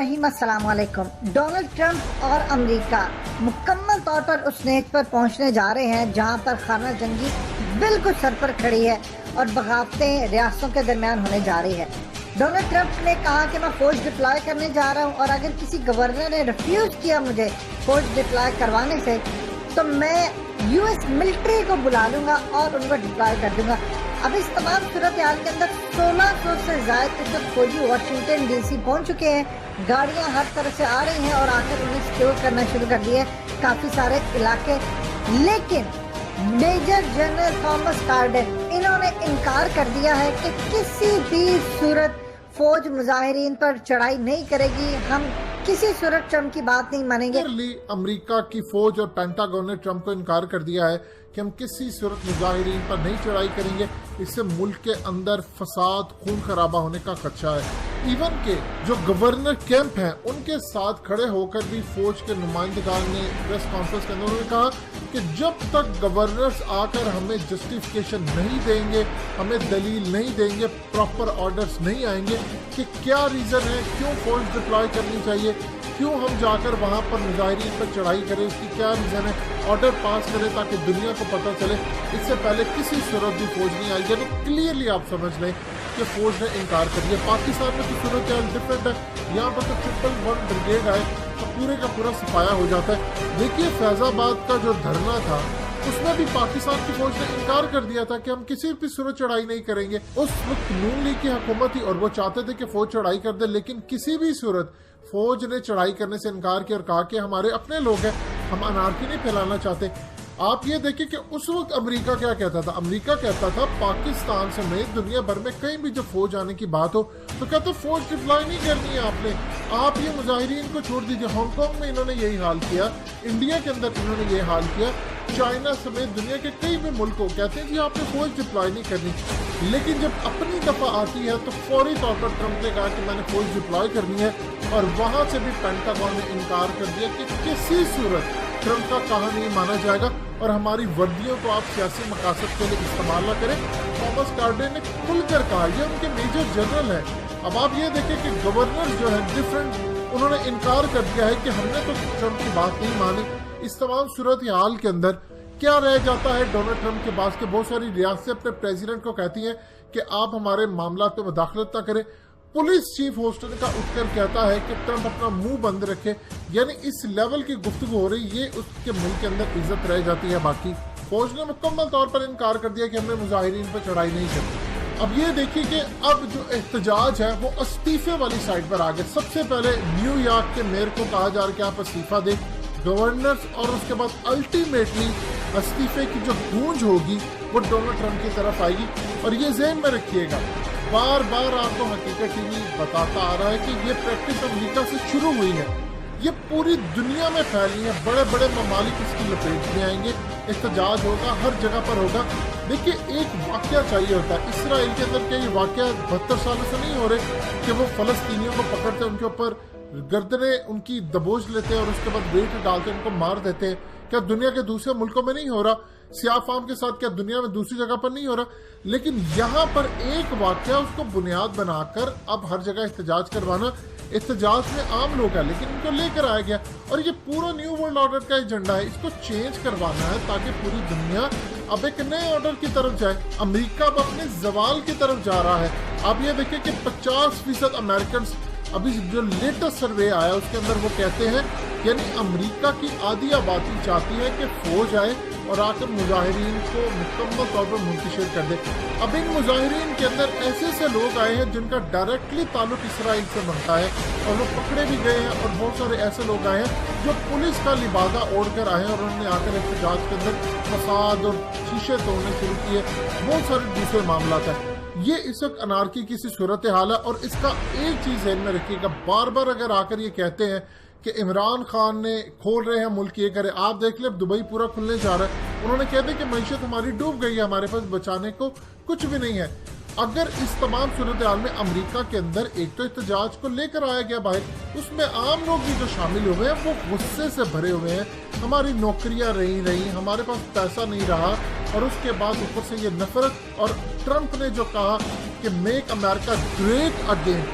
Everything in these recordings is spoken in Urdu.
الرحیم السلام علیکم۔ ڈونلڈ ٹرمپ اور امریکہ مکمل طور پر اس نیچ پر پہنچنے جا رہے ہیں جہاں پر خانہ جنگی بالکل سر پر کھڑی ہے اور بغاوتیں ریاستوں کے درمیان ہونے جا رہی ہے۔ ڈونلڈ ٹرمپ نے کہا کہ میں فوج ڈپلائے کرنے جا رہا ہوں اور اگر کسی گورنر نے ریفیوز کیا مجھے فوج ڈپلائے کروانے سے تو میں یو ایس ملٹری کو بلا لوں گا اور ان کو ڈپلائے کر دوں گا۔ اب اس تمام صورتحال کے اندر 1600 سے زائد فوجی واشنگٹن ڈی سی پہنچ چکے ہیں۔ گاڑیاں ہر طرف سے آ رہی ہیں اور آ کر انہیں سیکیور کرنا شروع کر دیے کافی سارے علاقے، لیکن میجر جنرل تھامس کارڈن انہوں نے انکار کر دیا ہے کہ کسی بھی صورت فوج مظاہرین پر چڑھائی نہیں کرے گی، ہم کسی صورت ٹرمپ کی بات نہیں مانیں گے۔ امریکہ کی فوج اور پینٹاگون نے ٹرمپ کو انکار کر دیا ہے کہ ہم کسی صورت مظاہرین پر نہیں چڑھائی کریں گے، اس سے ملک کے اندر فساد خون خرابہ ہونے کا خدشہ ہے۔ ایون کہ جو گورنر کیمپ ہیں ان کے ساتھ کھڑے ہو کر بھی فوج کے نمائندگان نے پریس کانفرنس کے اندر انہوں نے کہا کہ جب تک گورنرز آ کر ہمیں جسٹیفیکیشن نہیں دیں گے، ہمیں دلیل نہیں دیں گے، پراپر آرڈرز نہیں آئیں گے کہ کیا ریزن ہے، کیوں فوج ڈپلائے کرنی چاہیے، کیوں ہم جا کر وہاں پر مظاہرین پر چڑھائی کریں، اس کی کیا ریزن ہے، آرڈر پاس کریں تاکہ دنیا کو پتہ چلے، اس سے پہلے کسی صورت بھی فوج نہیں آئی۔ یعنی کلیئرلی آپ سمجھ لیں کہ فوج نے انکار کر دیا۔ پاکستان میں تو صورتحال ڈفرینٹ ہے، یہاں پر تو 111 بریگیڈ آئے تو پورے کا پورا صفایا ہو جاتا ہے۔ دیکھیے فیض آباد کا جو دھرنا تھا اس میں بھی پاکستان کی فوج نے انکار کر دیا تھا کہ ہم کسی بھی صورت چڑھائی نہیں کریں گے۔ اس وقت نون لیگ کی حکومت تھی اور وہ چاہتے تھے کہ فوج چڑھائی کر دے، لیکن کسی بھی صورت فوج نے چڑھائی کرنے سے انکار کیا اور کہا کہ ہمارے اپنے لوگ ہیں، ہم انارکی نہیں پھیلانا چاہتے۔ آپ یہ دیکھیں کہ اس وقت امریکہ کیا کہتا تھا، امریکہ کہتا تھا پاکستان سمیت دنیا بھر میں کہیں بھی جب فوج آنے کی بات ہو تو کہتے فوج ڈپلائی نہیں کرنی ہے آپ یہ مظاہرین کو چھوڑ دیجیے۔ ہانگ کانگ میں انہوں نے یہی حال کیا، انڈیا کے اندر انہوں نے یہ حال کیا، چائنا سمیت دنیا کے کئی بھی ملکوں کہتے ہیں جی آپ نے فوج ڈپلائی نہیں کرنی، لیکن جب اپنی دفعہ آتی ہے تو فوری طور پر ٹرمپ نے کہا کہ میں نے فوج ڈپلائی کرنی ہے، اور وہاں سے بھی پینٹاگون نے انکار کر دیا کہ کسی صورت ٹرمپ کا کہا نہیں مانا جائے گا اور ہماری وردیوں کو آپ سیاسی مقاصد کے لیے استعمال نہ کریں۔ تھامس کارڈن نے کھل کر کہا، یہ ان کے میجر جنرل ہے۔ اب آپ یہ دیکھیں کہ گورنر جو ہے ڈفرینٹ، انہوں نے انکار کر دیا ہے کہ ہم نے تو ٹرمپ کی بات نہیں مانی۔ اس تمام صورتحال کے اندر کیا رہ جاتا ہے ڈونلڈ ٹرمپ کے پاس کہ بہت ساری ریاستیں اپنے پریزیڈنٹ کو کہتی ہیں کہ آپ ہمارے معاملات میں مداخلت نہ کریں۔ پولیس چیف ہوسٹن کا اٹھ کر کہتا ہے کہ ٹرمپ اپنا منہ بند رکھے، یعنی اس لیول کی گفتگو ہو رہی، یہ اس کے ملک کے اندر عزت رہ جاتی ہے۔ باقی فوج نے مکمل طور پر انکار کر دیا کہ ہم نے مظاہرین پر چڑھائی نہیں کرنی۔ اب یہ دیکھیے کہ اب جو احتجاج ہے وہ استعفے والی سائڈ پر آ گئے۔ سب سے پہلے نیو یارک کے میئر کو کہا جا رہا ہے کہ آپ استعفیٰ دیں، گورنرز، اور اس کے بعد الٹیمیٹلی استعفے کی جو گونج ہوگی وہ ڈونلڈ ٹرمپ کی طرف آئے گی۔ اور یہ ذہن میں رکھیے گا، بار بار آپ کو حقیقت ٹی وی بتاتا آ رہا ہے کہ یہ پریکٹس امریکہ سے شروع ہوئی ہے، یہ پوری دنیا میں پھیلی ہے، بڑے بڑے ممالک اس کی لپیٹ میں آئیں گے، احتجاج ہوگا، ہر جگہ پر ہوگا۔ دیکھیے ایک واقعہ چاہیے ہوتا ہے، اسرائیل کے اندر کیا یہ واقعہ 72 سالوں سے نہیں ہو رہے کہ وہ فلسطینیوں کو پکڑتے، ان کے اوپر گردنیں ان کی دبوچ لیتے ہیں اور اس کے بعد ویٹ ڈالتے ان کو مار دیتے ہیں؟ کیا دنیا کے دوسرے ملکوں میں نہیں ہو رہا؟ سیاہ فام کے ساتھ کیا دنیا میں دوسری جگہ پر نہیں ہو رہا؟ لیکن یہاں پر ایک واقعہ اس کو بنیاد بنا کر اب ہر جگہ احتجاج کروانا، احتجاج میں عام لوگ ہیں لیکن ان کو لے کر آیا گیا، اور یہ پورا نیو ورلڈ آرڈر کا ایجنڈا ہے، اس کو چینج کروانا ہے تاکہ پوری دنیا اب ایک نئے آرڈر کی طرف جائے۔ امریکہ اب اپنے زوال کی طرف جا رہا ہے۔ آپ یہ دیکھیں کہ 50% امریکنز، ابھی جو لیٹسٹ سروے آیا اس کے اندر وہ کہتے ہیں، یعنی امریکہ کی آدھی آبادی چاہتی ہے کہ فوج آئے اور آ کر مظاہرین کو مکمل طور پر منتشر کر دے۔ اب ان مظاہرین کے اندر ایسے ایسے لوگ آئے ہیں جن کا ڈائریکٹلی تعلق اسرائیل سے بنتا ہے اور وہ پکڑے بھی گئے ہیں، اور بہت سارے ایسے لوگ آئے ہیں جو پولیس کا لبادہ اوڑھ کر آئے ہیں اور انہوں نے آ کر احتجاج کے اندر فساد اور شیشے توڑنے شروع کیے، بہت سارے دوسرے معاملات ہیں۔ یہ اس وقت انارکی کی سی صورتحال ہے، اور اس کا ایک چیز ذہن میں رکھیے گا، بار بار اگر آ کر یہ کہتے ہیں کہ عمران خان نے کھول رہے ہیں ملک، یہ کرے، آپ دیکھ لیں دبئی پورا کھلنے جا رہا ہے، انہوں نے کہتے ہیں کہ معیشت ہماری ڈوب گئی ہے، ہمارے پاس بچانے کو کچھ بھی نہیں ہے۔ اگر اس تمام صورتحال میں امریکہ کے اندر ایک تو احتجاج کو لے کر آیا گیا باہر، اس میں عام لوگ بھی جو شامل ہوئے ہیں وہ غصے سے بھرے ہوئے ہیں، ہماری نوکریاں رہی، ہمارے پاس پیسہ نہیں رہا، اور اس کے بعد اوپر سے یہ نفرت، اور ٹرمپ نے جو کہا کہ میک امریکہ گریٹ اگین،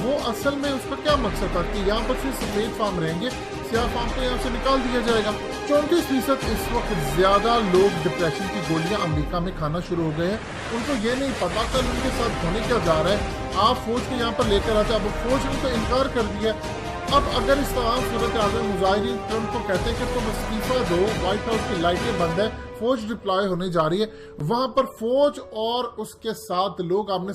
وہ اصل میں اس کا کیا مقصد تھا کہ یہاں پر صرف سفید فارم رہیں گے, سیاہ فارم کو یہاں سے نکال دیا جائے گا. 34% اس وقت زیادہ لوگ ڈپریشن کی گولیاں امریکہ میں کھانا شروع ہو گئے ہیں. ان کو یہ نہیں پتا کل ان کے ساتھ ہونے کیا جا رہا ہے. آپ فوج کو یہاں پر لے کر آتے, اب فوج نے تو انکار کر دیا. اب اگر اس تمام صورتحال میں مظاہرین ٹرمپ کو کہتے ہیں کہ تم استعفیٰ دو, وائٹ ہاؤس کی لائٹیں بند ہے, فوج ڈپلائے ہونے جا رہی ہے, وہاں پر فوج اور اس کے ساتھ لوگ آمنے